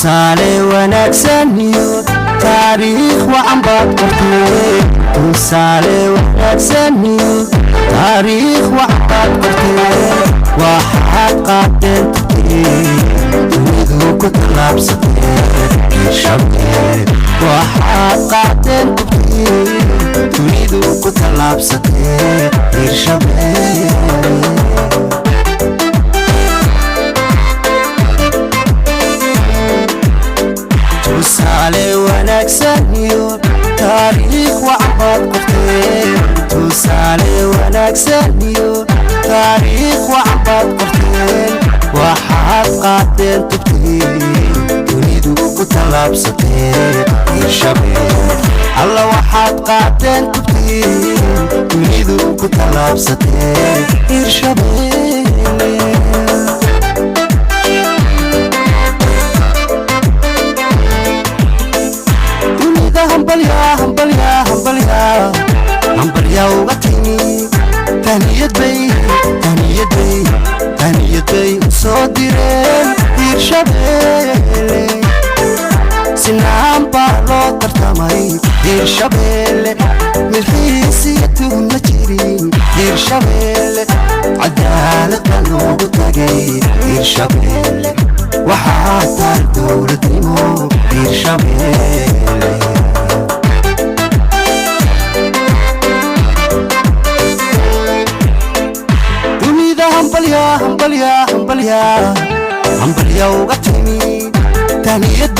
tusaale wanaagsan iyo taariikh wacan baad qortay tusaale wanaagsan iyo taariikh wacan baad qortay waxaad qaadeen dunidu ku tallaabsatay shabeel waxaad qaadeen dunidu ku tallaabsatay shabeel tusaale wanaagsan iyo taariikh wacan baad qortay tusaale wanaagsan iyo taariikh wacan baad qortay waxaad qaadeen dunidu ku tallaabsatay shabeel alla waxaad qaadeen dunidu ku tallaabsatay shabeel hambalyaa uga timi tahniyad bay u soo direen hiirshabeelle sinaan baa loo tartamay hiirshabeelle milxiisiya tuhma jirin hiirshabeelle cadaalad baa loogu tagay hiirshabeelle waxaa taal dowladnimo hiirshabeelle hambalyaa uga timi tahniyad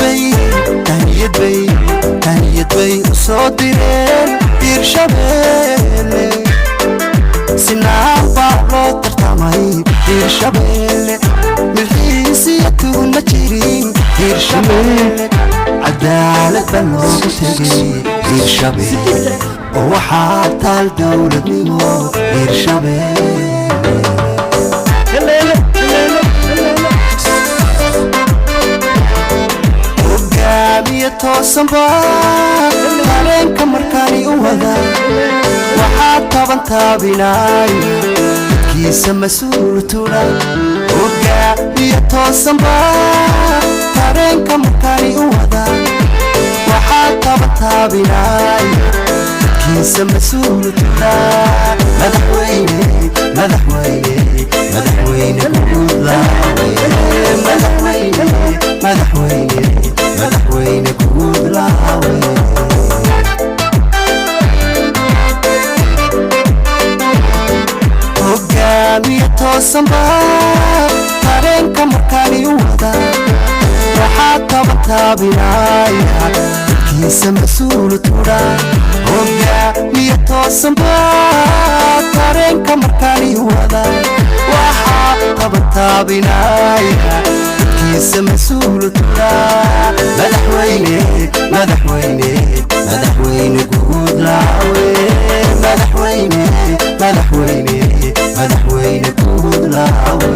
bay u soo direen hiirshabeelle sinaan baa loo tartamay hiirshabeelle milxiisiya tuhma jirin hiirshabeelle cadaalad baa loogu tegay hiirshabeelle oo waxaa taal dowladnimo hiirshabeelle hogaamiye toosanba dareenka markaani u wada waxaa tabantaabinay dadkiisa mas-uul tula hogaamiye toosanba dareenka markaani u wada waxaa tabantaabinay dadkiisa mas-uul tula madaxweyne guudlaawe madaxweyne guudlaawe hogaamiye toosanba dareenka markaani u wada waxaa tabantaabinaya dadkiisa mas-uul tudha hogaamiye toosanba dareenka markaani u wada waxaa tabantaabinaya dadkiisa mas-uul tudha madaxweyne guudlaawe madaxweyne guudlaawe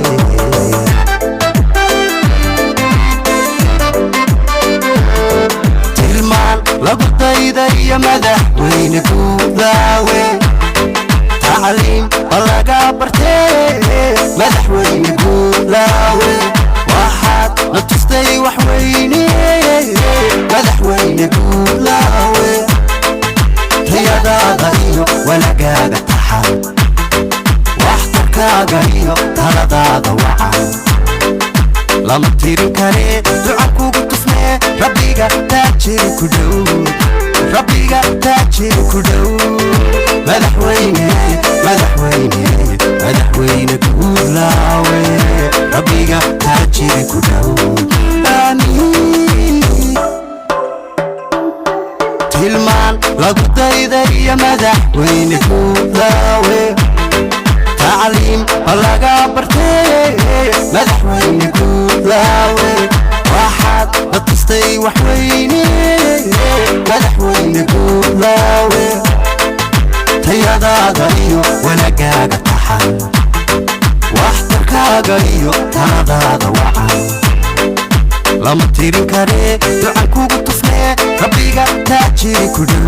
tilmaan lagu daydaya madaxweyne guudlaawe tacliim ba laga bartee madaxweyne guudlaawe waxaad la tustay waxweyne madaxweyne guudlaawe tayadaada iyo wanagaaga taxan waxtarkaaga iyo taladaada wacan lama tirin kare duca kugu tufnee rabbiga taajiri ku dhow madaxweyne guudlaawe rabbiga taajiri ku dhow tilmaan lagu daydaya madaxweyne guudlaawe tacliim ba laga bartee madaxweyne guudlaawe waxaad la tustay waxweyne madaxweyne guudlaawe tayadaada iyo wanagaaga taxan waxtarkaaga iyo taladaada wacan lama tirin kare ducan kugu tufnee rabbiga taajiri ku dhow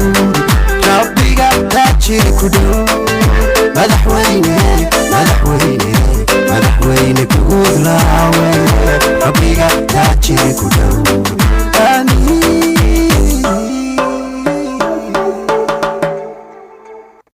madaxweyne guudlaawe rabbiga taajiri ku dhow